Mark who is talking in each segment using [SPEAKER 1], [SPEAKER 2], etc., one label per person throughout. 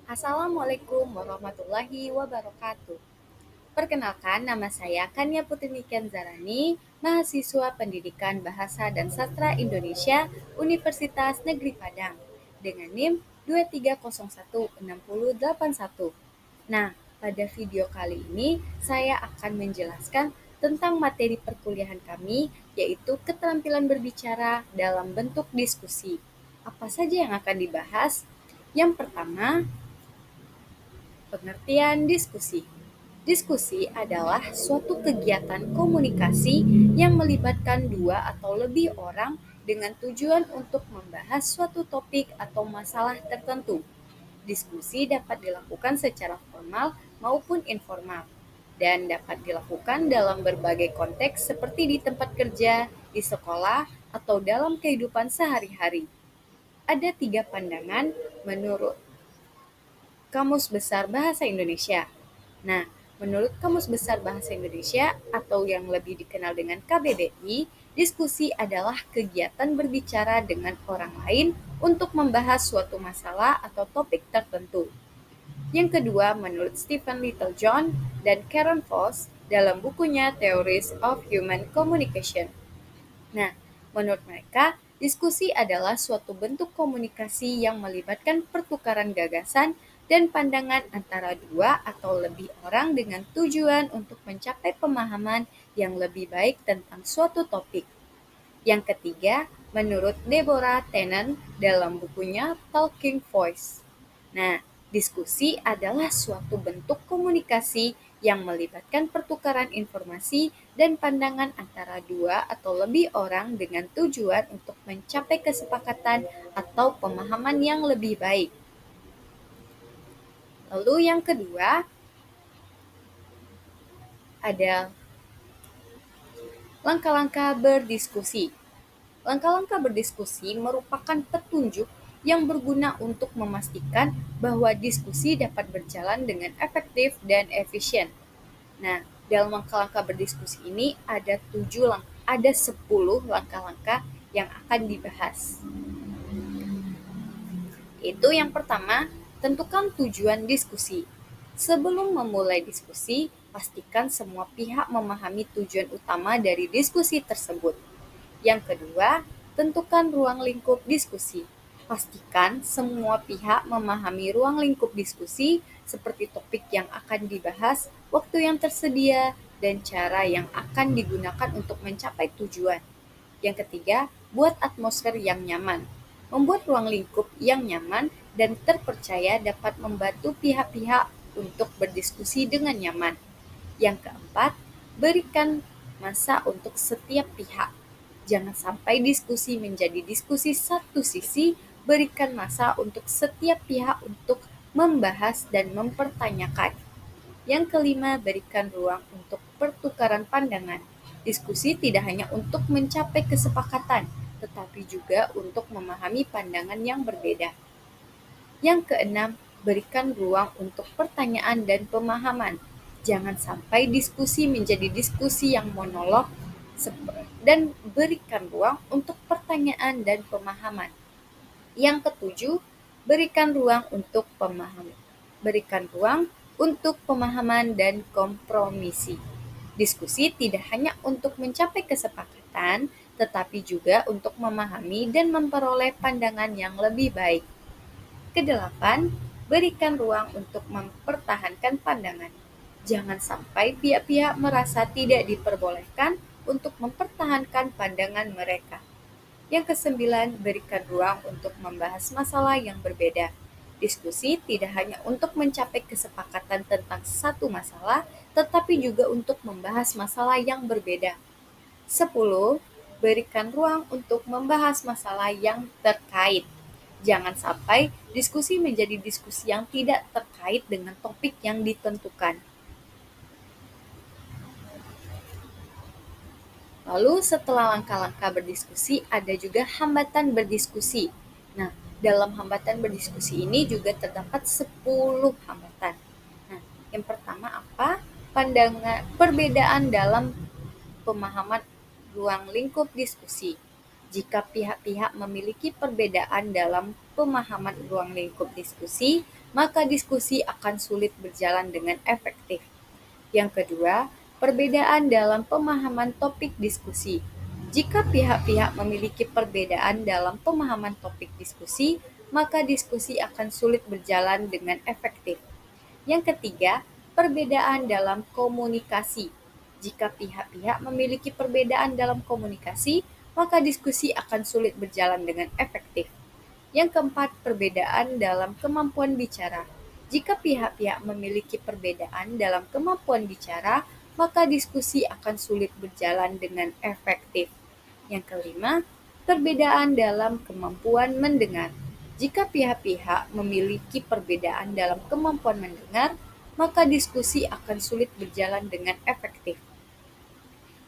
[SPEAKER 1] Assalamualaikum warahmatullahi wabarakatuh. Perkenalkan, nama saya Kania Putri Niken Zarani, mahasiswa Pendidikan Bahasa dan Sastra Indonesia, Universitas Negeri Padang, dengan NIM 2301681. Nah, pada video kali ini saya akan menjelaskan tentang materi perkuliahan kami, yaitu keterampilan berbicara dalam bentuk diskusi. Apa saja yang akan dibahas? Yang pertama, pengertian diskusi. Diskusi adalah suatu kegiatan komunikasi yang melibatkan dua atau lebih orang dengan tujuan untuk membahas suatu topik atau masalah tertentu. Diskusi dapat dilakukan secara formal maupun informal dan dapat dilakukan dalam berbagai konteks seperti di tempat kerja, di sekolah, atau dalam kehidupan sehari-hari. Ada tiga pandangan menurut Kamus Besar Bahasa Indonesia. Nah, menurut Kamus Besar Bahasa Indonesia atau yang lebih dikenal dengan KBBI, diskusi adalah kegiatan berbicara dengan orang lain untuk membahas suatu masalah atau topik tertentu. Yang kedua, menurut Stephen Littlejohn dan Karen Foss dalam bukunya Theories of Human Communication. Nah, menurut mereka, diskusi adalah suatu bentuk komunikasi yang melibatkan pertukaran gagasan dan pandangan antara dua atau lebih orang dengan tujuan untuk mencapai pemahaman yang lebih baik tentang suatu topik. Yang ketiga, menurut Deborah Tennant dalam bukunya Talking Voice. Nah, diskusi adalah suatu bentuk komunikasi yang melibatkan pertukaran informasi dan pandangan antara dua atau lebih orang dengan tujuan untuk mencapai kesepakatan atau pemahaman yang lebih baik. Lalu yang kedua ada langkah-langkah berdiskusi. Langkah-langkah berdiskusi merupakan petunjuk yang berguna untuk memastikan bahwa diskusi dapat berjalan dengan efektif dan efisien. Nah, dalam langkah-langkah berdiskusi ini ada 10 langkah-langkah yang akan dibahas. Itu yang pertama, tentukan tujuan diskusi. Sebelum memulai diskusi, pastikan semua pihak memahami tujuan utama dari diskusi tersebut. Yang kedua, tentukan ruang lingkup diskusi. Pastikan semua pihak memahami ruang lingkup diskusi seperti topik yang akan dibahas, waktu yang tersedia, dan cara yang akan digunakan untuk mencapai tujuan. Yang ketiga, buat atmosfer yang nyaman. Membuat ruang lingkup yang nyaman dan terpercaya dapat membantu pihak-pihak untuk berdiskusi dengan nyaman. Yang keempat, berikan masa untuk setiap pihak. Jangan sampai diskusi menjadi diskusi satu sisi, berikan masa untuk setiap pihak untuk membahas dan mempertanyakan. Yang kelima, berikan ruang untuk pertukaran pandangan. Diskusi tidak hanya untuk mencapai kesepakatan, tetapi juga untuk memahami pandangan yang berbeda. Yang keenam, berikan ruang untuk pertanyaan dan pemahaman. Jangan sampai diskusi menjadi diskusi yang monolog dan berikan ruang untuk pertanyaan dan pemahaman. Yang ketujuh, berikan ruang untuk pemahaman. Berikan ruang untuk pemahaman dan kompromisi. Diskusi tidak hanya untuk mencapai kesepakatan, tetapi juga untuk memahami dan memperoleh pandangan yang lebih baik. Kedelapan, berikan ruang untuk mempertahankan pandangan. Jangan sampai pihak-pihak merasa tidak diperbolehkan untuk mempertahankan pandangan mereka. Yang kesembilan, berikan ruang untuk membahas masalah yang berbeda. Diskusi tidak hanya untuk mencapai kesepakatan tentang satu masalah, tetapi juga untuk membahas masalah yang berbeda. 10. Berikan ruang untuk membahas masalah yang terkait. Jangan sampai diskusi menjadi diskusi yang tidak terkait dengan topik yang ditentukan. Lalu setelah langkah-langkah berdiskusi, ada juga hambatan berdiskusi. Nah, dalam hambatan berdiskusi ini juga terdapat 10 hambatan. Nah, yang pertama apa? Pandangan perbedaan dalam pemahaman ruang lingkup diskusi. Jika pihak-pihak memiliki perbedaan dalam pemahaman ruang lingkup diskusi, maka diskusi akan sulit berjalan dengan efektif. Yang kedua, perbedaan dalam pemahaman topik diskusi. Jika pihak-pihak memiliki perbedaan dalam pemahaman topik diskusi, maka diskusi akan sulit berjalan dengan efektif. Yang ketiga, perbedaan dalam komunikasi. Jika pihak-pihak memiliki perbedaan dalam komunikasi, maka diskusi akan sulit berjalan dengan efektif. Yang keempat, perbedaan dalam kemampuan bicara. Jika pihak-pihak memiliki perbedaan dalam kemampuan bicara, maka diskusi akan sulit berjalan dengan efektif. Yang kelima, perbedaan dalam kemampuan mendengar. Jika pihak-pihak memiliki perbedaan dalam kemampuan mendengar, maka diskusi akan sulit berjalan dengan efektif.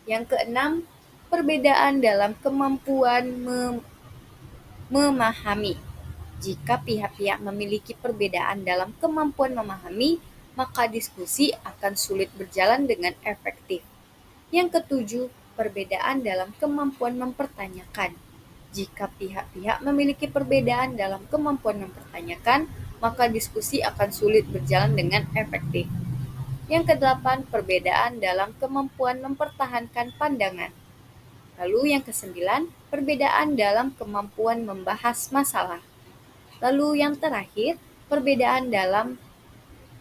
[SPEAKER 1] Yang keenam, perbedaan dalam kemampuan memahami. Jika pihak-pihak memiliki perbedaan dalam kemampuan memahami, maka diskusi akan sulit berjalan dengan efektif. Yang ketujuh, perbedaan dalam kemampuan mempertanyakan. Jika pihak-pihak memiliki perbedaan dalam kemampuan mempertanyakan, maka diskusi akan sulit berjalan dengan efektif. Yang kedelapan, perbedaan dalam kemampuan mempertahankan pandangan. Lalu yang kesembilan, perbedaan dalam kemampuan membahas masalah. Lalu yang terakhir, perbedaan dalam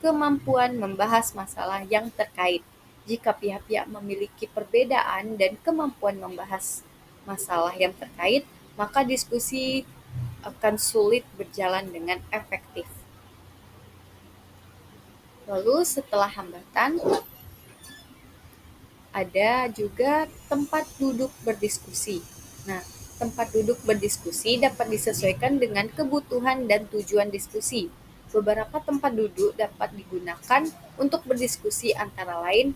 [SPEAKER 1] kemampuan membahas masalah yang terkait. Jika pihak-pihak memiliki perbedaan dan kemampuan membahas masalah yang terkait, maka diskusi akan sulit berjalan dengan efektif. Lalu setelah hambatan, ada juga tempat duduk berdiskusi. Nah, tempat duduk berdiskusi dapat disesuaikan dengan kebutuhan dan tujuan diskusi. Beberapa tempat duduk dapat digunakan untuk berdiskusi antara lain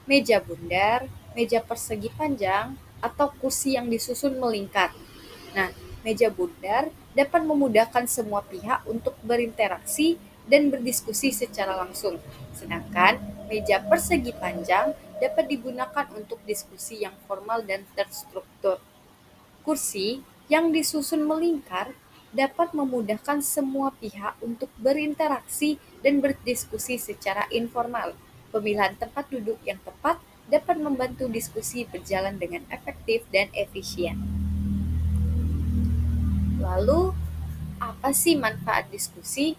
[SPEAKER 1] meja bundar, meja persegi panjang, atau kursi yang disusun melingkar. Nah, meja bundar dapat memudahkan semua pihak untuk berinteraksi dan berdiskusi secara langsung. Sedangkan meja persegi panjang dapat digunakan untuk diskusi yang formal dan terstruktur. Kursi yang disusun melingkar dapat memudahkan semua pihak untuk berinteraksi dan berdiskusi secara informal. Pemilihan tempat duduk yang tepat dapat membantu diskusi berjalan dengan efektif dan efisien. Lalu, apa sih manfaat diskusi?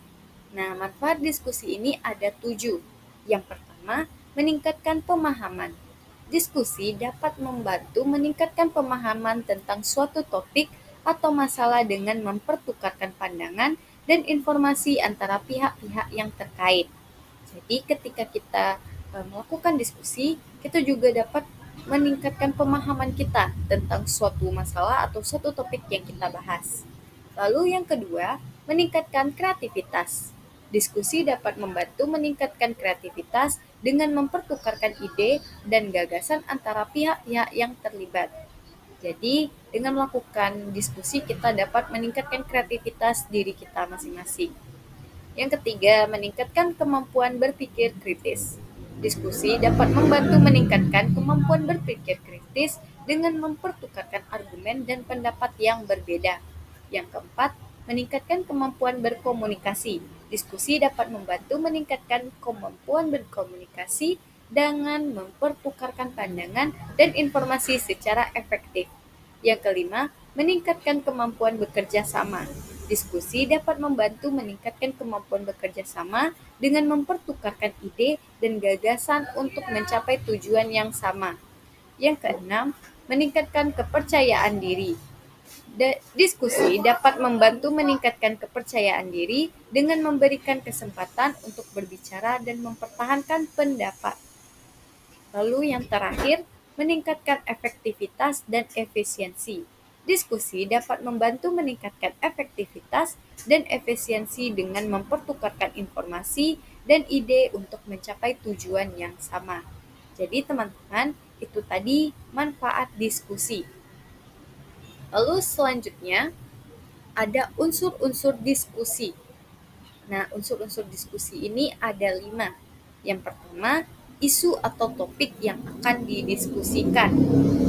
[SPEAKER 1] Nah, manfaat diskusi ini ada 7. Yang pertama, meningkatkan pemahaman. Diskusi dapat membantu meningkatkan pemahaman tentang suatu topik atau masalah dengan mempertukarkan pandangan dan informasi antara pihak-pihak yang terkait. Jadi ketika kita melakukan diskusi, kita juga dapat meningkatkan pemahaman kita tentang suatu masalah atau suatu topik yang kita bahas. Lalu yang kedua, meningkatkan kreativitas. Diskusi dapat membantu meningkatkan kreativitas dengan mempertukarkan ide dan gagasan antara pihak-pihak yang terlibat. Jadi, dengan melakukan diskusi kita dapat meningkatkan kreativitas diri kita masing-masing. Yang ketiga, meningkatkan kemampuan berpikir kritis. Diskusi dapat membantu meningkatkan kemampuan berpikir kritis dengan mempertukarkan argumen dan pendapat yang berbeda. Yang keempat, meningkatkan kemampuan berkomunikasi. Diskusi dapat membantu meningkatkan kemampuan berkomunikasi dengan mempertukarkan pandangan dan informasi secara efektif. Yang kelima, meningkatkan kemampuan bekerja sama. Diskusi dapat membantu meningkatkan kemampuan bekerja sama dengan mempertukarkan ide dan gagasan untuk mencapai tujuan yang sama. Yang keenam, meningkatkan kepercayaan diri. Diskusi dapat membantu meningkatkan kepercayaan diri dengan memberikan kesempatan untuk berbicara dan mempertahankan pendapat. Lalu yang terakhir, meningkatkan efektivitas dan efisiensi. Diskusi dapat membantu meningkatkan efektivitas dan efisiensi dengan mempertukarkan informasi dan ide untuk mencapai tujuan yang sama. Jadi teman-teman, itu tadi manfaat diskusi. Lalu selanjutnya, ada unsur-unsur diskusi. Nah, unsur-unsur diskusi ini ada 5. Yang pertama, isu atau topik yang akan didiskusikan.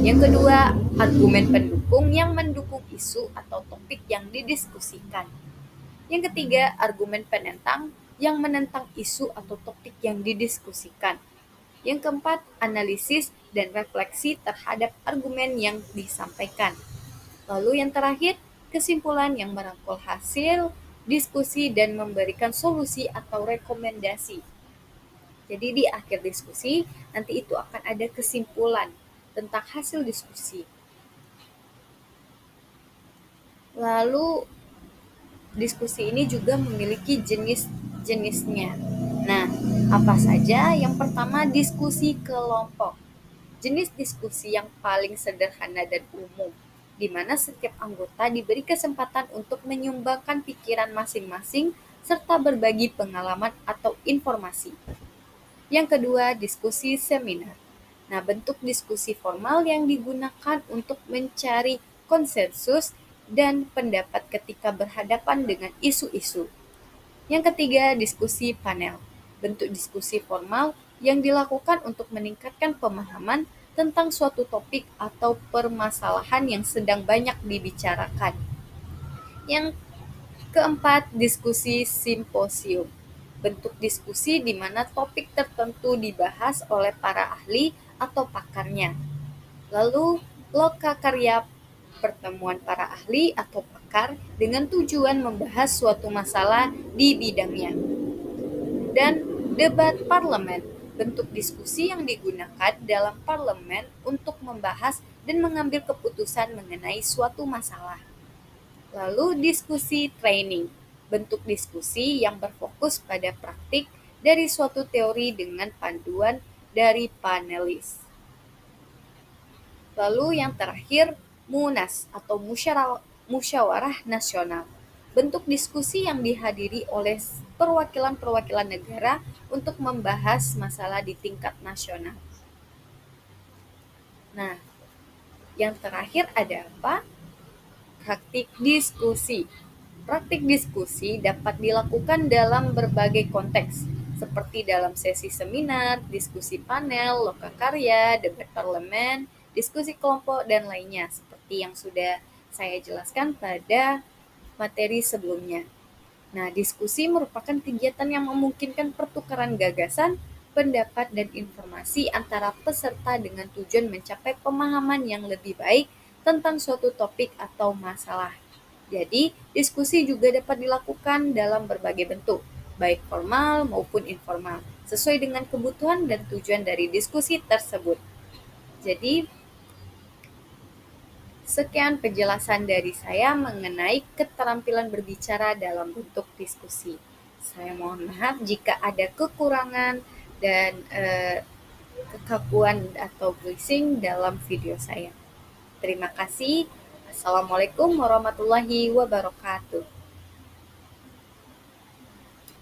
[SPEAKER 1] Yang kedua, argumen pendukung yang mendukung isu atau topik yang didiskusikan. Yang ketiga, argumen penentang yang menentang isu atau topik yang didiskusikan. Yang keempat, analisis dan refleksi terhadap argumen yang disampaikan. Lalu yang terakhir, kesimpulan yang merangkul hasil diskusi dan memberikan solusi atau rekomendasi. Jadi di akhir diskusi, nanti itu akan ada kesimpulan tentang hasil diskusi. Lalu diskusi ini juga memiliki jenis-jenisnya. Nah, apa saja? Yang pertama, diskusi kelompok. Jenis diskusi yang paling sederhana dan umum, di mana setiap anggota diberi kesempatan untuk menyumbangkan pikiran masing-masing serta berbagi pengalaman atau informasi. Yang kedua, diskusi seminar. Nah, bentuk diskusi formal yang digunakan untuk mencari konsensus dan pendapat ketika berhadapan dengan isu-isu. Yang ketiga, diskusi panel. Bentuk diskusi formal yang dilakukan untuk meningkatkan pemahaman tentang suatu topik atau permasalahan yang sedang banyak dibicarakan. Yang keempat, diskusi simposium. Bentuk diskusi di mana topik tertentu dibahas oleh para ahli atau pakarnya. Lalu, lokakarya, pertemuan para ahli atau pakar dengan tujuan membahas suatu masalah di bidangnya. Dan debat parlemen, bentuk diskusi yang digunakan dalam parlemen untuk membahas dan mengambil keputusan mengenai suatu masalah. Lalu diskusi training, bentuk diskusi yang berfokus pada praktik dari suatu teori dengan panduan dari panelis. Lalu yang terakhir, munas atau musyawarah nasional, bentuk diskusi yang dihadiri oleh perwakilan-perwakilan negara untuk membahas masalah di tingkat nasional. Nah, yang terakhir ada apa? Praktik diskusi. Praktik diskusi dapat dilakukan dalam berbagai konteks, seperti dalam sesi seminar, diskusi panel, lokakarya, debat parlemen, diskusi kelompok, dan lainnya, seperti yang sudah saya jelaskan pada materi sebelumnya. Nah, diskusi merupakan kegiatan yang memungkinkan pertukaran gagasan, pendapat, dan informasi antara peserta dengan tujuan mencapai pemahaman yang lebih baik tentang suatu topik atau masalah. Jadi, diskusi juga dapat dilakukan dalam berbagai bentuk, baik formal maupun informal, sesuai dengan kebutuhan dan tujuan dari diskusi tersebut. Jadi, sekian penjelasan dari saya mengenai keterampilan berbicara dalam bentuk diskusi. Saya mohon maaf jika ada kekurangan dan kekakuan atau bising dalam video saya. Terima kasih. Assalamualaikum warahmatullahi wabarakatuh.